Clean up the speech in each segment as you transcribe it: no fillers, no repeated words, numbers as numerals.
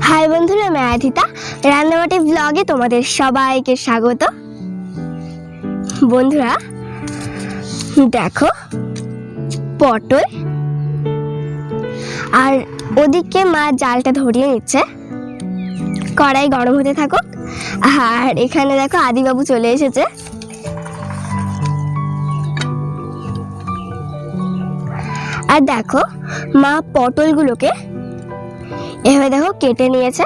High বন্ধুরা, আমি আরাধিতা। রান্নাবাটি ব্লগে তোমাদের সবাইকে স্বাগত। বন্ধুরা দেখো, পটল আর ওদিকে মা জালটা ধরিয়ে নিচ্ছে। কড়াই গরম হতে থাকুক। আর এখানে দেখো আদিবাবু চলে এসেছে। আর দেখো মা পটলগুলোকে এভাবে দেখো কেটে নিয়েছে।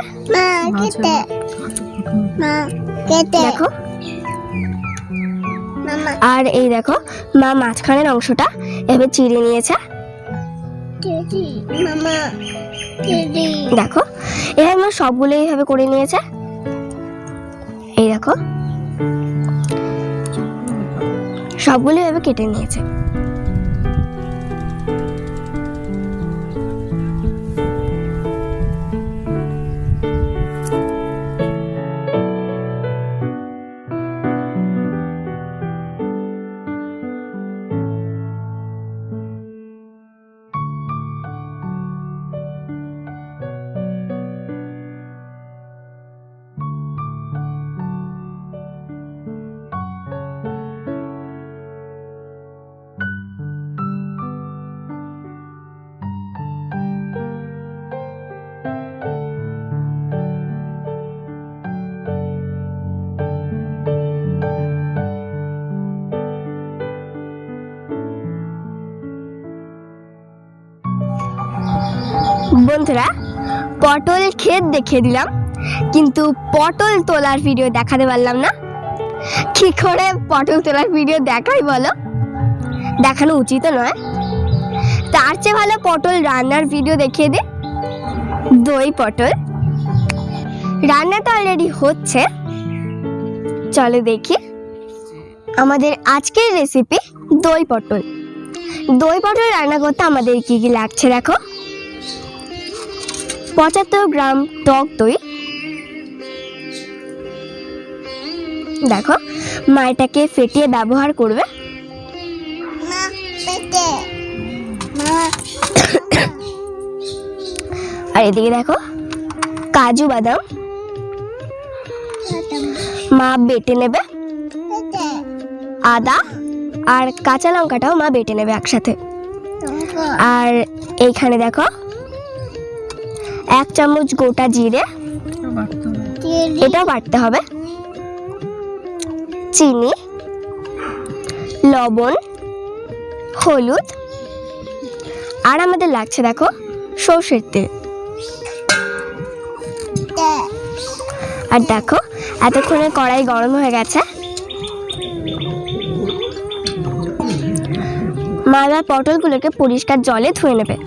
দেখো, আর এই দেখো মা মাঝখানের অংশটা এভাবে চিড়ে নিয়েছে। দেখো এভাবে মা সবগুলো এইভাবে করে নিয়েছে। এই দেখো সবগুলো এভাবে কেটে নিয়েছে। বন্ধুরা, পটল ক্ষেত দেখিয়ে দিলাম, কিন্তু পটল তোলার ভিডিও দেখাতে পারলাম না। কি করে পটল তোলার ভিডিও দেখাই বলো? দেখানো উচিত নয়। তার চেয়ে ভালো পটল রান্নার ভিডিও দেখিয়ে দে। দই পটল রান্না তো অলরেডি হচ্ছে, চলো দেখি। আমাদের আজকের রেসিপি দই পটল। দই পটল রান্না করতে আমাদের কি কি লাগছে দেখো। 75 গ্রাম টক দই। দেখো মা এটাকে ফেটিয়ে ব্যবহার করবে। আর এদিকে দেখো কাজু বাদাম মা বেটে নেবে। আদা আর কাঁচা লঙ্কাটাও মা বেটে নেবে একসাথে। আর এইখানে দেখো 1 চামচ গোটা জিরে, এটাও বাটতে হবে। চিনি, লবণ, হলুদ, আর আমাদের লাগছে দেখো সর্ষের তেল। আর দেখো এতক্ষণে কড়াই গরম হয়ে গেছে। মা এবার পটলগুলোকে পরিষ্কার জলে ধুয়ে নেবে।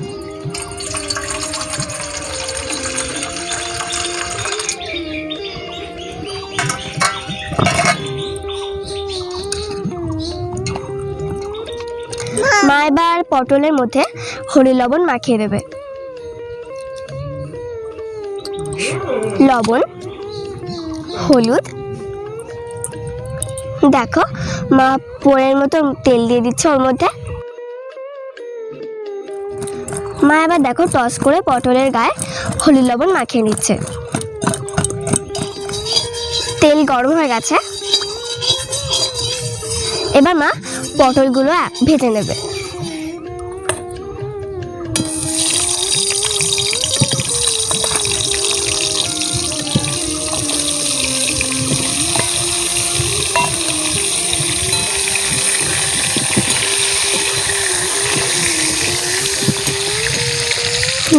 মা এবার পটলের মধ্যে হলুদ লবণ মাখিয়ে দেবে। লবণ, হলুদ, দেখো মা পোড়ের মতো তেল দিয়ে দিচ্ছে ওর মধ্যে। মা এবার দেখো টস করে পটলের গায়ে হলুদ লবণ মাখিয়ে নিচ্ছে। তেল গরম হয়ে গেছে। এবার মা পটলগুলো ভেজে নেবে।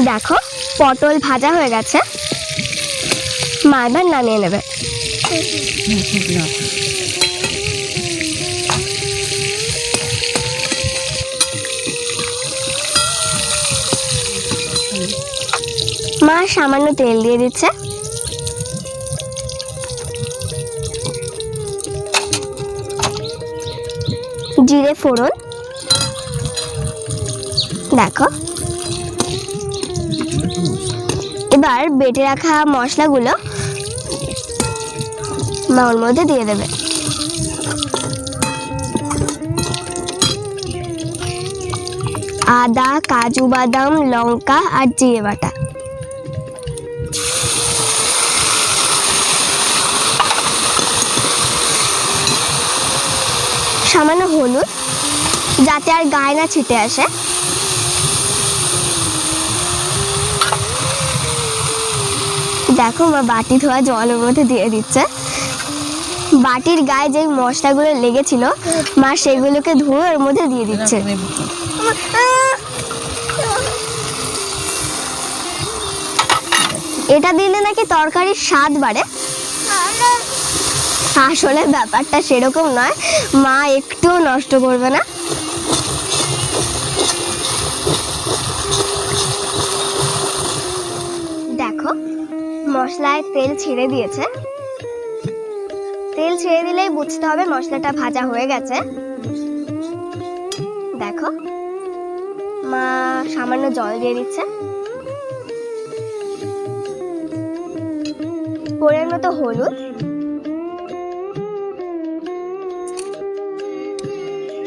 দেখো পটল ভাজা হয়ে গেছে। মা এবার নামিয়ে নেবে। মা সামান্য তেল দিয়ে দিচ্ছে। জিরে ফোড়ন, দেখো এবার বেটে রাখা মশলাগুলো মা ওর মধ্যে দিয়ে দেবে। আদা, কাজু বাদাম, লঙ্কা আর জিরে বাটা। সামান্য হলুদ, যাতে আর গায়ে না ছিটে আসে। দেখো মা বাটি ধোয়া জলের মধ্যে দিয়ে দিচ্ছে। বাটির গায়ে যে মশলাগুলো লেগেছিল মা সেগুলোকে ধুয়ে ওর মধ্যে দিয়ে দিচ্ছে। এটা দিলে নাকি তরকারির স্বাদ বাড়ে। আসলে ব্যাপারটা সেরকম নয়, মা একটুও নষ্ট করবে না। দেখো মশলায় তেল ছেড়ে দিয়েছে। তেল ছেড়ে দিলেই বুঝতে হবে মশলাটা ভাজা হয়ে গেছে। দেখো মা সামান্য জল দিয়ে দিচ্ছে, পরিমাণ মতো হলুদ,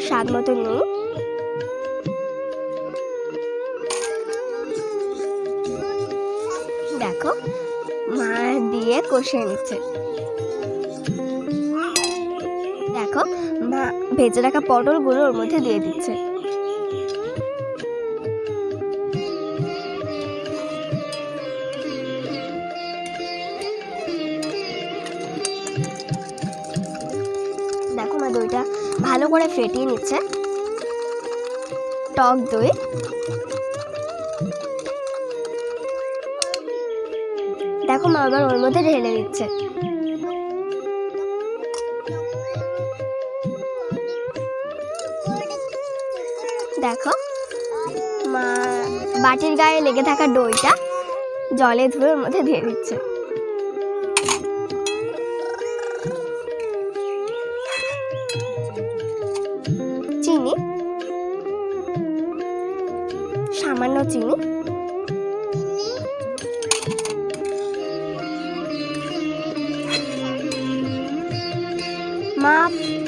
স্বাদ মতো নুন, দেখো মা দিয়ে কষিয়ে নিচ্ছে। দেখো মা ভেজে রাখা পটলগুলো ওর মধ্যে দিয়ে দিচ্ছে। দেখো মা দইটা ভালো করে ফেটিয়ে নিচ্ছে। টক দই, দেখো মা আবার ওর মধ্যে ঢেলে দিচ্ছে। দেখো মা বাটির গায়ে লেগে থাকা দইটা জলে ধুয়ে ওর মধ্যে দিয়ে দিচ্ছে। চিনি, সামান্য চিনি, মা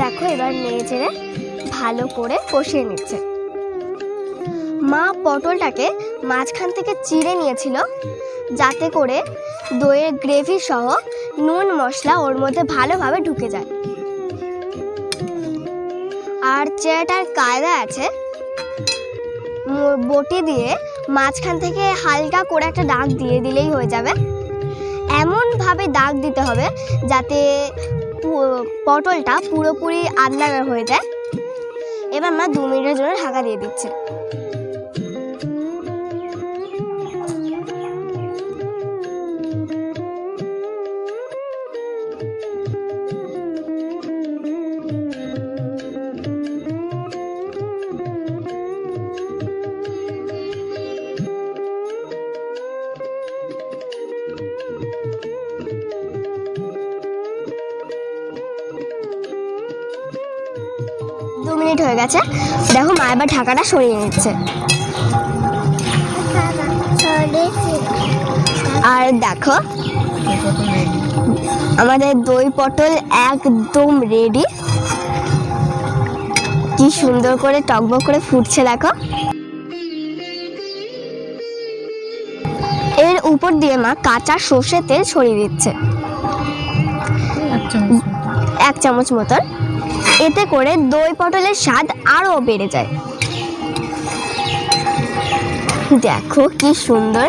দেখো এবার নেড়ে চেড়ে ভালো করে কষিয়ে নিচ্ছে। মা পটলটাকে মাঝখান থেকে চিড়ে নিয়েছিল যাতে করে দইয়ের গ্রেভি সহ নুন মশলা ওর মধ্যে ভালোভাবে ঢুকে যায়। আর চেড়েটার কায়দা আছে, বটি দিয়ে মাঝখান থেকে হালকা করে একটা দাগ দিয়ে দিলেই হয়ে যাবে। এমনভাবে দাগ দিতে হবে যাতে পটলটা পুরোপুরি আধলা হয়ে যায়। এবার মা 2 মিনিটের জন্য ঢাকা দিয়ে দিচ্ছে। মিনিট হয়ে গেছে। দেখো মা এবার ঢাকাটা সরিয়ে নিচ্ছে। আর দেখো আমাদের দই পটল একদম রেডি। কি সুন্দর করে টকবক করে ফুটছে দেখো। এর উপর দিয়ে মা কাঁচা সর্ষের তেল ছড়িয়ে দিচ্ছে 1 চামচ মতন। এতে করে দই পটলের স্বাদ আরো বেড়ে যায়। দেখো কি সুন্দর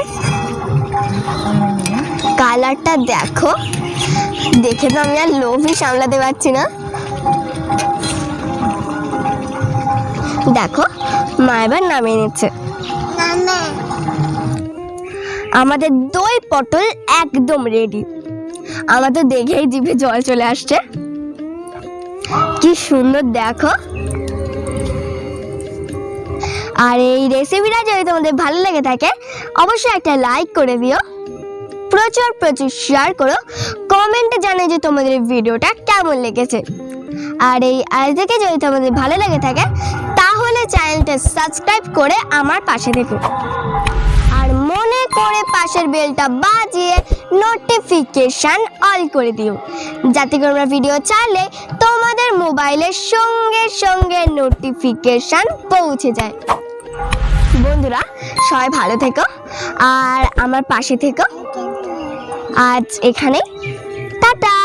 কালারটা, দেখো দেখে তো আমি আর লোভই সামলাতে পারছি না। দেখো মা এবার নামিয়ে নিচ্ছে। আমাদের দই পটল একদম রেডি। আমার তো দেখেই জিভে জল চলে আসছে। কি সুন্দর দেখো। আর এই রেসিপিটা যদি তোমাদের ভালো লেগে থাকে অবশ্যই একটা লাইক করে দিও, প্রচুর প্রচুর শেয়ার করো, কমেন্টে জানাও যে তোমাদের ভিডিওটা কেমন লেগেছে। আর এই আজ থেকে যদি তোমাদের ভালো লেগে থাকে তাহলে চ্যানেলটা সাবস্ক্রাইব করে আমার পাশে থেকো। আর মনে করে পাশের বেলটা বাজিয়ে নোটিফিকেশন অল করে দিও, যাতে করে আমরা ভিডিও ছাড়লে তোমাদের মোবাইলের সঙ্গে সঙ্গে নোটিফিকেশন পৌঁছে যায়। বন্ধুরা সবাই ভালো থেকো আর আমার পাশে থেকো। আজ এখানে টাটা।